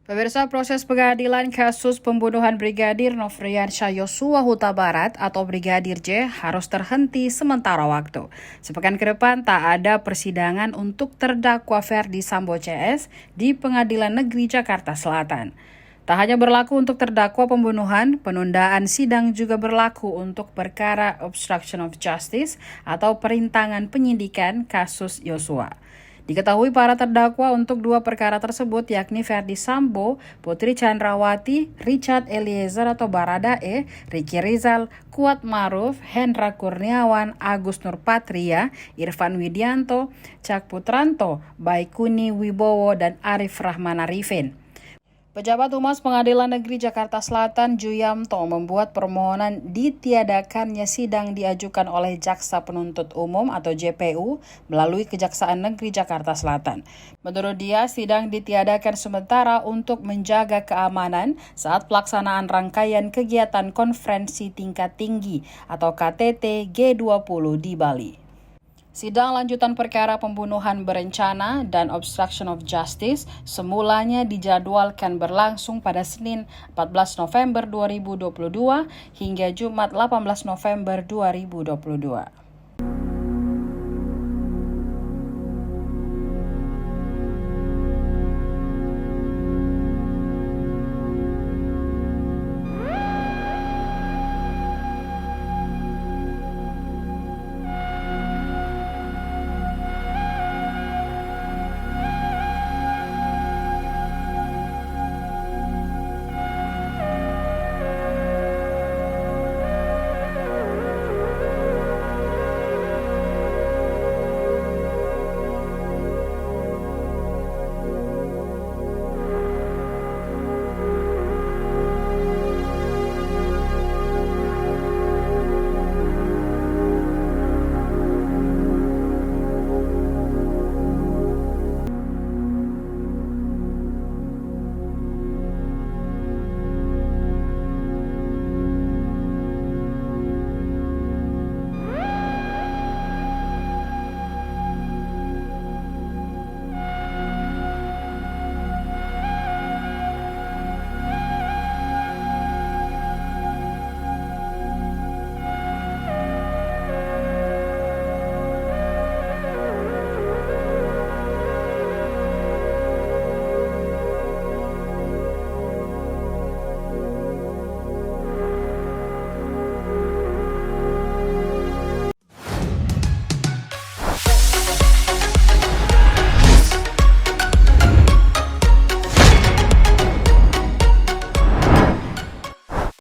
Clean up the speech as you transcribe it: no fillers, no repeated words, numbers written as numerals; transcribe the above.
Pemirsa, proses pengadilan kasus pembunuhan Brigadir Nofriansyah Yosua Huta Barat atau Brigadir J harus terhenti sementara waktu. Sepekan ke depan tak ada persidangan untuk terdakwa Ferdi Sambo CS di Pengadilan Negeri Jakarta Selatan. Tak hanya berlaku untuk terdakwa pembunuhan, penundaan sidang juga berlaku untuk perkara obstruction of justice atau perintangan penyidikan kasus Yosua. Diketahui para terdakwa untuk dua perkara tersebut yakni Ferdi Sambo, Putri Chandrawati, Richard Eliezer atau Baradae, Ricky Rizal, Kuat Maruf, Hendra Kurniawan, Agus Nurpatria, Irfan Widianto, Cak Putranto, Baikuni Wibowo, dan Arif Rahman Arifin. Pejabat Humas Pengadilan Negeri Jakarta Selatan Juyamto membuat permohonan ditiadakannya sidang diajukan oleh Jaksa Penuntut Umum atau JPU melalui Kejaksaan Negeri Jakarta Selatan. Menurut dia, sidang ditiadakan sementara untuk menjaga keamanan saat pelaksanaan rangkaian kegiatan konferensi tingkat tinggi atau KTT G20 di Bali. Sidang lanjutan perkara pembunuhan berencana dan obstruction of justice semulanya dijadwalkan berlangsung pada Senin 14 November 2022 hingga Jumat 18 November 2022.